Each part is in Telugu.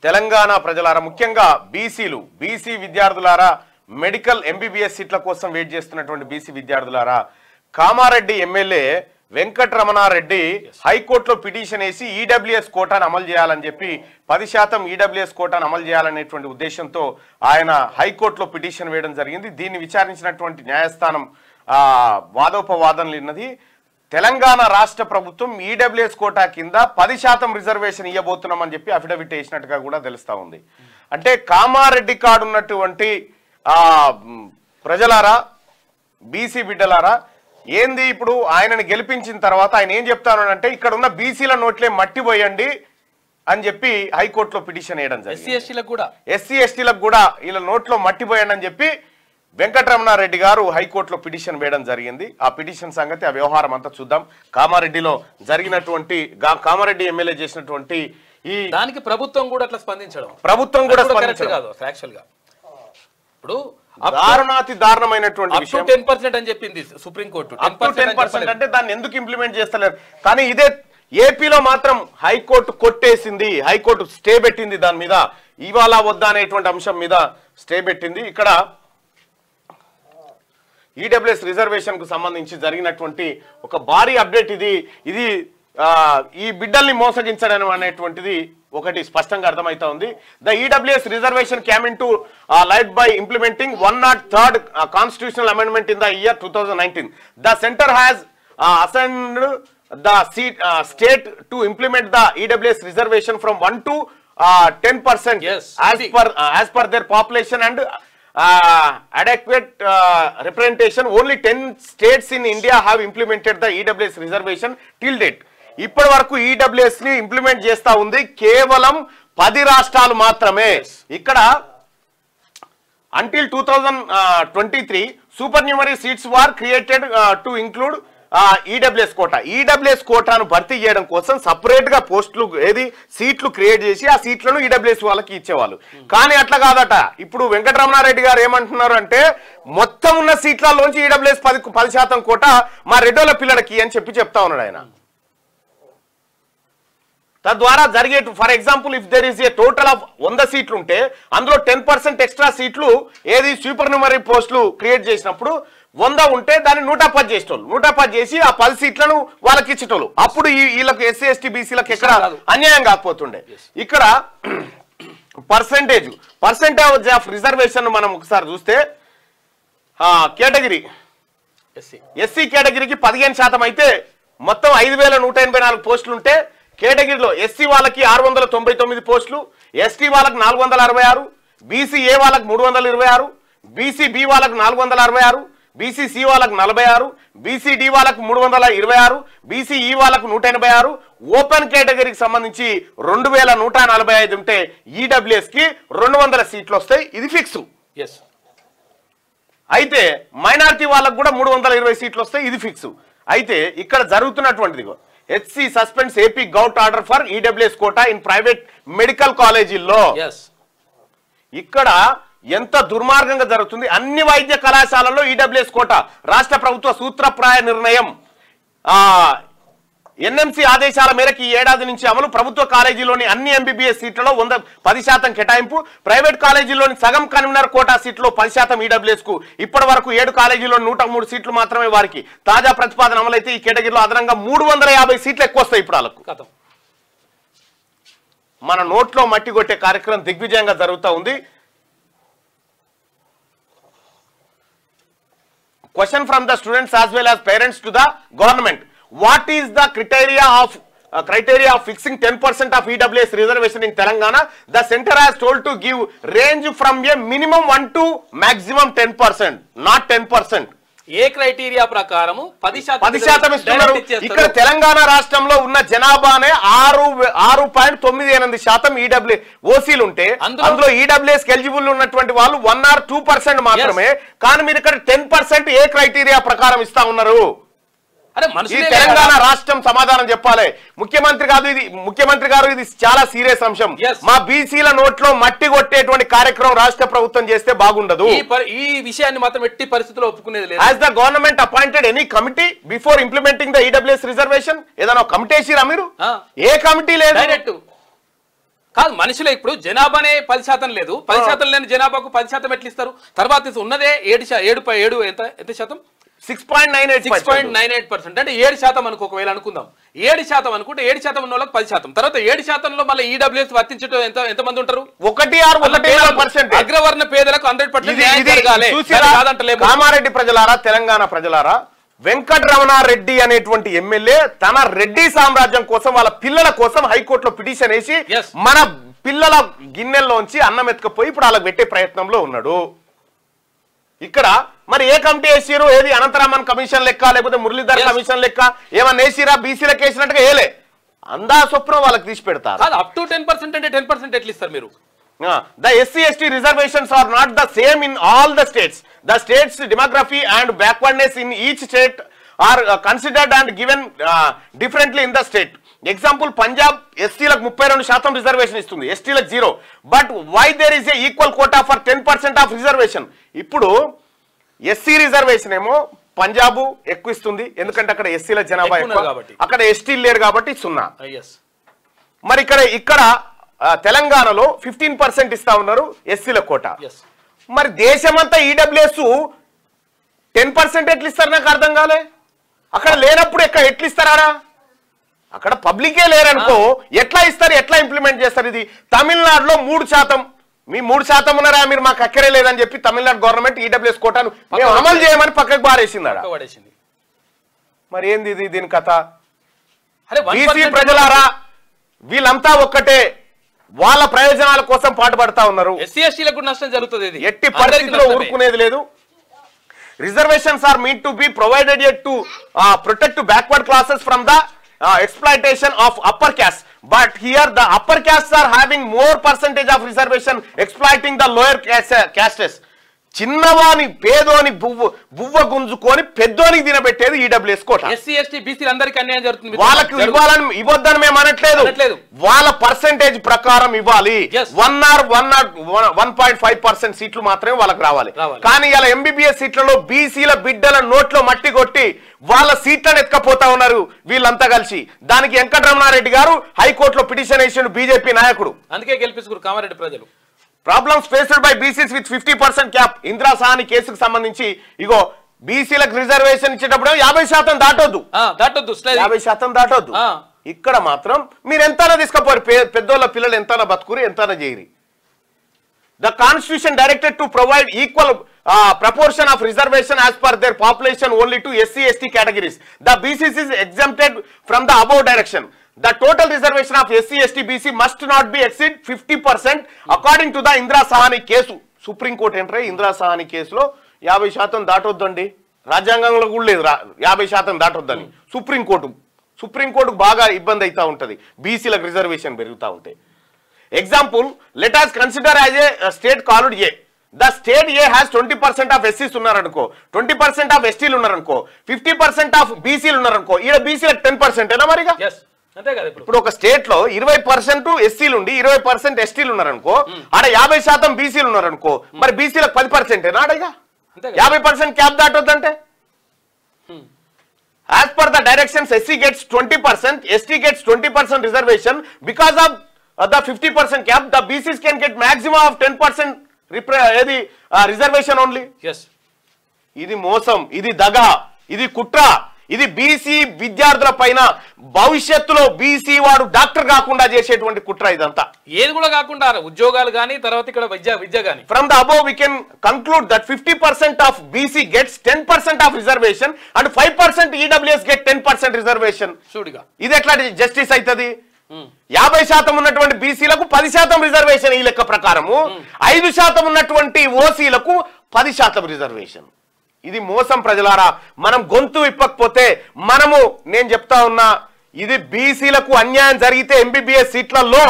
తెలంగాణ ప్రజలారా, ముఖ్యంగా బీసీ విద్యార్థులారా, మెడికల్ ఎంబీబీఎస్ సీట్ల కోసం వెయిట్ చేస్తున్నటువంటి బీసీ విద్యార్థులారా, కామారెడ్డి ఎమ్మెల్యే వెంకటరమణారెడ్డి హైకోర్టులో పిటిషన్ వేసి ఈడబ్ల్యూఎస్ కోటాను అమలు చేయాలని చెప్పి 10% ఈడబ్ల్యూఎస్ కోటాను అమలు చేయాలనేటువంటి ఉద్దేశంతో ఆయన హైకోర్టులో పిటిషన్ వేయడం జరిగింది. దీన్ని విచారించినటువంటి న్యాయస్థానం వాదోపవాదనలు ఉన్నది. తెలంగాణ రాష్ట్ర ప్రభుత్వం ఈడబ్ల్యూఎస్ కోటా కింద 10% రిజర్వేషన్ ఇవ్వబోతున్నామని చెప్పి అఫిడవిట్ వేసినట్టుగా కూడా తెలుస్తా ఉంది. అంటే కామారెడ్డి కాడున్నటువంటి ప్రజలారా, బీసీ బిడ్డలారా, ఏంది ఇప్పుడు ఆయనని గెలిపించిన తర్వాత ఆయన ఏం చెప్తానంటే ఇక్కడ ఉన్న బీసీల నోట్లే మట్టిపోయండి అని చెప్పి హైకోర్టులో పిటిషన్ వేయడం జరిగింది. ఎస్సీ ఎస్టీలకు కూడా వీళ్ళ నోట్లో మట్టిపోయండి అని చెప్పి వెంకటరమణారెడ్డి గారు హైకోర్టులో పిటిషన్ వేయడం జరిగింది. ఆ పిటిషన్ సంగతి, ఆ వ్యవహారం అంతా చూద్దాం. కామారెడ్డిలో జరిగినటువంటి కామారెడ్డి ఎమ్మెల్యే చేసినటువంటి ఈ దానికి ప్రభుత్వం కూడా అట్లా స్పందించడం, ఇప్పుడు దారుణాతి దారుణమైనటువంటి 10% అని చెప్పింది సుప్రీంకోర్టు. 10% అంటే దాన్ని ఎందుకు ఇంప్లిమెంట్ చేస్తలేరు? కానీ ఇదే ఏపీలో మాత్రం హైకోర్టు కొట్టేసింది. హైకోర్టు స్టే పెట్టింది, దాని మీద ఇవాళ వద్దా అనేటువంటి అంశం మీద స్టే పెట్టింది. ఇక్కడ ఈడబ్ల్యూఎస్ రిజర్వేషన్ కు సంబంధించి జరిగినటువంటి ఒక భారీ అప్డేట్ ఇది ఈ బిడ్డల్ని మోసగించడం అనేటువంటిది ఒకటి స్పష్టంగా అర్థమైతా ఉంది. The EWS reservation came in to life by implementing 103rd constitutional amendment in the year 2019. The centre has assigned the state to implement the EWS reservation from 1 to 10% as per their population and adequate representation. Only 10 states in India have implemented the EWS reservation till date. ఇప్పటి వరకు ఈడబ్ల్యూఎస్ ని ఇంప్లిమెంట్ చేస్తా ఉంది కేవలం 10 రాష్ట్రాలు మాత్రమే. ఇక్కడ until 2023 supernumerary seats were created to include EWS quota. EWS కోటాను భర్తీ చేయడం కోసం సపరేట్ గా పోస్టులు సీట్లు క్రియేట్ చేసి ఆ సీట్లను ఈడబ్ల్యూఎస్ వాళ్ళకి ఇచ్చేవాళ్ళు. కానీ అట్లా కాదట. ఇప్పుడు వెంకటరమణారెడ్డి గారు ఏమంటున్నారు అంటే మొత్తం ఉన్న సీట్లలోంచి ఈడబ్ల్యూఎస్ 10% కోటా మా రెడ్డోల పిల్లలకి అని చెప్తా ఉన్నాడు ఆయన. తద్వారా జరిగే, for example if there is a total of 100 సీట్లు ఉంటే అందులో 10% ఎక్స్ట్రా సీట్లు సూపర్ న్యూమరీ పోస్టులు క్రియేట్ చేసినప్పుడు 100 ఉంటే దాన్ని 110 చేసేటోళ్ళు, 110 చేసి ఆ 10 సీట్లను వాళ్ళకి ఇచ్చేటోళ్ళు. అప్పుడు వీళ్ళకి ఎస్సీ ఎస్టీ బీసీలకు ఎక్కడ అన్యాయం కాకపోతుండే. ఇక్కడ పర్సెంటేజ్ ఆఫ్ రిజర్వేషన్ మనం ఒకసారి చూస్తే కేటగిరీ ఎస్సీ కేటగిరీకి 15% అయితే మొత్తం 5184 పోస్టులు ఉంటే కేటగిరీలో ఎస్సీ వాళ్ళకి 699 పోస్టులు, ఎస్టీ వాళ్ళకి 466, బీసీఏ వాళ్ళకి 326, బీసీబీ వాళ్ళకి 466, బీసీసీ వాళ్ళకు 46, బీసీడీ వాళ్ళకు 326, బీసీఈ వాళ్ళకు 186, ఓపెన్ కేటగిరీకి సంబంధించి 2145 ఉంటే ఈడబ్ల్యూఎస్ కి 200 సీట్లు వస్తాయి. ఇది ఫిక్స్. అయితే మైనారిటీ వాళ్ళకు కూడా 320 సీట్లు వస్తాయి. ఇది ఫిక్స్. అయితే ఇక్కడ జరుగుతున్నటువంటిది HC suspends AP govt order for EWS quota in private medical కాలేజీల్లో. ఇక్కడ ఎంత దుర్మార్గంగా జరుగుతుంది. అన్ని వైద్య కళాశాలల్లో ఈడబ్ల్యూఎస్ కోటా రాష్ట్ర ప్రభుత్వ సూత్రప్రాయ నిర్ణయం ఎన్ఎంసీ ఆదేశాల మేరకు ఈ ఏడాది నుంచి అమలు. ప్రభుత్వ కాలేజీలోని అన్ని ఎంబీబీఎస్ సీట్లలో 10% కేటాయింపు. ప్రైవేట్ కాలేజీలోని సగం కన్వీనర్ కోటా సీట్లో 10% ఈడబ్ల్యూఎస్ కు. ఇప్పటి వరకు 7 కాలేజీలో 103 సీట్లు మాత్రమే వారికి. తాజా ప్రతిపాదన అమలైతే ఈ కేటగిరీలో అదనంగా 350 సీట్లు ఎక్కువ వస్తాయి. ఇప్పుడు వాళ్ళకు మన నోట్లో మట్టి కొట్టే కార్యక్రమం దిగ్విజయంగా జరుగుతూ ఉంది. Question from the students as well as parents to the government. What is the criteria of fixing 10% of EWS reservation in Telangana? The center has told to give range from a minimum 1 to maximum 10%, not 10%. A criteria ప్రకారం 10% ఇస్తున్నారు. ఇక్కడ తెలంగాణ రాష్ట్రంలో ఉన్న జనాభానే 6.98% ఈడబ్ల్యూ ఓసీలు ఉంటే అందులో ఈడబ్ల్యూఎస్ ఎలిజిబుల్ ఉన్నటువంటి వాళ్ళు 1 or 2% మాత్రమే. కానీ మీరు ఇక్కడ 10% ఏ క్రైటీరియా ప్రకారం ఇస్తా ఉన్నారు? తెలంగాణ రాష్ట్రం సమాధానం చెప్పాలి. ముఖ్యమంత్రి గారు ఇది చాలా సీరియస్ అంశం. మా బీసీల నోట్లో మట్టి కొట్టేటువంటి కార్యక్రమం రాష్ట్ర ప్రభుత్వం చేస్తే బాగుండదు. ఈ విషయాన్ని మాత్రం ఎట్టి పరిస్థితుల్లో ఒప్పుకునేది లేదు. Has the government appointed any committee before implementing the EWS reservation? ఏదైనా కమిటీ వేసిరా మీరు? ఏ కమిటీ లేదు. కాదు మనుషులే ఇప్పుడు జనాభానే 10% లేదు 10% లేని జనాభాకు 10% ఎట్లా ఇస్తారు తర్వాత ఉన్నదే 7 ఎంత శాతం 6.98% అంటే 7% అనుకో ఒకవేళ అనుకుందాం 7% అనుకుంటే 7% ఉన్న వాళ్ళకి 10% తర్వాత 7%లో మళ్ళీ ఈడబ్ల్యూఎస్ వర్తించడం ఎంత మంది ఉంటారు 1.1% అగ్రవర్ణ పేదలకు 100% కామారెడ్డి ప్రజలారా తెలంగాణ ప్రజలారా వెంకటరమణారెడ్డి అనేటువంటి ఎమ్మెల్యే తన రెడ్డి సామ్రాజ్యం కోసం వాళ్ళ పిల్లల కోసం హైకోర్టులో పిటిషన్ వేసి మన పిల్లల గిన్నెల్లోంచి అన్నం ఎత్తుకపోయి ఇప్పుడు వాళ్ళకి పెట్టే ప్రయత్నంలో ఉన్నాడు ఇక్కడ మరి ఏ కమిటీ వేసిరు ఏది అనంతరామన్ కమిషన్ లెక్క లేకపోతే మురళీధర్ కమిషన్ లెక్క ఏమన్నా వేసిరా బీసీలకు వేసినట్టుగా ఏలే అందా స్వప్నం వాళ్ళకి తీసి పెడతారు అప్ టు 10% అంటే 10% ఎట్లా ఇస్తారు మీరు The SC/ST reservations are not the same in all the states. The state's demography and backwardness in each state are considered and given differently in the state. Example, Punjab SC లకు 32% రిజర్వేషన్ ఇస్తుంది ST లకు 0. But why there is a equal quota for 10% of reservation? ఇప్పుడు SC రిజర్వేషన్ ఏమో పంజాబ్ ఎక్కువ ఇస్తుంది ఎందుకంటే అక్కడ ఎస్సీల జనాభా ఎక్కువ అక్కడ ఎస్టీ లేరు కాబట్టి 0. మరి ఇక్కడ తెలంగాణలో 15% ఇస్తా ఉన్నారు ఎస్సీల కోట మరి దేశమంతా ఈడబ్ల్యూఎస్ 10% ఎట్లా ఇస్తారు నాకు అర్థం కాలే అక్కడ లేనప్పుడు ఎట్లా ఇస్తారా అక్కడ పబ్లికే లేరనుకో ఎట్లా ఇస్తారు ఎట్లా ఇంప్లిమెంట్ చేస్తారు ఇది తమిళనాడులో 3% మీ 3% ఉన్నారా మీరు మాకు అక్కరే లేదని చెప్పి తమిళనాడు గవర్నమెంట్ ఈడబ్ల్యూఎస్ కోటాను మేము అమలు చేయమని పక్కకు బారేసిందా మరి ఏంది ఇది దీని కథ బీసీ ప్రజలారా వీళ్ళంతా ఒక్కటే వాళ్ళ ప్రయోజనాల కోసం పాటుపడతా ఉన్నారు ఎస్సీఎస్టీలకు నష్టం జరుగుతుంది ఎట్టి పరిస్థితిలో ఊరుకునేది లేదు reservations are meant to be provided to protect backward classes from the exploitation of upper caste but here the upper castes are having more percentage of reservation exploiting the lower castes చిన్నవాని పేదోని బువ్వ గుంజుకొని పెద్దోనికి తినబెట్టేది ఈడబ్ల్యూఎస్ కోట ఎస్సీ/ఎస్టీ బీసీ అందరికీ అన్యాయం జరుగుతుంది వాళ్ళకి ఇవ్వాలని ఇవ్వద్దని మేము అనట్లేదు వాళ్ళ పర్సెంటేజ్ ప్రకారం ఇవ్వాలి 1.5% సీట్లు మాత్రమే వాళ్ళకి రావాలి కానీ ఇలా ఎంబీబీఎస్ సీట్లలో బీసీల బిడ్డల నోట్లో మట్టి కొట్టి వాళ్ళ సీట్లను ఎత్తుకపోతా ఉన్నారు వీళ్ళంతా కలిసి దానికి వెంకటరమణారెడ్డి గారు హైకోర్టులో పిటిషన్ వేసిండు బీజేపీ నాయకుడు అందుకే గెలిపించుకున్నారు కామారెడ్డి ప్రజలు problems faced by BCs with 50% cap Indira Sahni కేసుకు సంబంధించి ఇగో బీసీలకు రిజర్వేషన్ ఇచ్చేటప్పుడు 50% దాటొద్దు 50% దాటొద్దు ఇక్కడ మాత్రం మీరు ఎంతనా తీసుకపోరు పెద్దోళ్ళ పిల్లలు ఎంతనా బతుకురు ఎంతనా చేయరి The constitution directed to provide equal proportion of reservation as per their population only to SC/ST categories. The BCs is exempted from the above direction. The total reservation of SC/ST BC must not be exceed 50% according to the Indira Sahani case. Supreme Court entry Indira Sahani case lo 50% దాటొద్దండి రాజ్యాంగంలో కూడా లేదు 50% దాటొద్దని సుప్రీం కోర్టు బాగా ఇబ్బంది అవుతా ఉంటది బీసీలకు రిజర్వేషన్ పెరుగుతా ఉంటాయి Example, let us consider as a state called A. The state A has 20% of SCs ఉన్నారనుకో 20% of ST లు ఉన్నారనుకో 50% of BC లు ఉన్నారనుకో ఈడ BC లకు 10% ఏనా మరిగా ఇప్పుడు ఒక స్టేట్ లో 20% SC లు ఉండి 20% ST లు ఉన్నారనుకో ఆడ 50% BC లు ఉన్నారనుకో మరి BC లకు 10% ఏనా ఆడగా 50% cap దాటొద్దంటే as per the directions SC gets 20% ST gets 20% reservation because of the 50% cap the BCs can get maximum of 10% reservation only ఇది మోసం ఇది దగా ఇది కుట్ర ఇది బీసీ విద్యార్థుల పైన భవిష్యత్తులో బీసీ వాడు డాక్టర్ కాకుండా చేసేటువంటి కుట్ర ఇదంతా ఏది కూడా కాకుండా ఉద్యోగాలు గాని తర్వాత ఇక్కడ విద్య గాని from the above we can conclude that 50% of BC gets 10% of reservation and 5% EWS get 10% reservation చూడిగా ఇది ఎట్లా జస్టిస్ అవుతుంది 50% ఉన్నటువంటి బీసీలకు 10% రిజర్వేషన్ ఈ లెక్క ప్రకారము 5% ఉన్నటువంటి ఓసీలకు 10% రిజర్వేషన్ ఇది మోసం ప్రజలారా మనం గొంతు ఇప్పకపోతే నేను చెప్తా ఉన్నా ఇది బీసీలకు అన్యాయం జరిగితే ఎంబీబీఎస్ సీట్లలో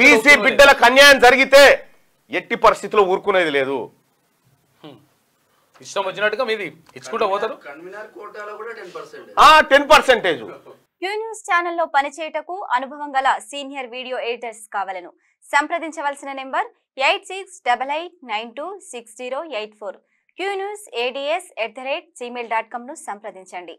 బీసీ బిడ్డలకు అన్యాయం జరిగితే ఎట్టి పరిస్థితిలో ఊరుకునేది లేదు ఇష్టం వచ్చినట్టుగా మీది ఇచ్చుకుంటూ పోతారు 10%. క్యూ న్యూస్ ఛానల్లో పనిచేయటకు అనుభవం గల సీనియర్ వీడియో ఎడిటర్స్ కావాలను సంప్రదించవలసిన నెంబర్ 8688926084 qnews@gmail.com ను సంప్రదించండి.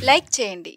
లైక్ చేయండి.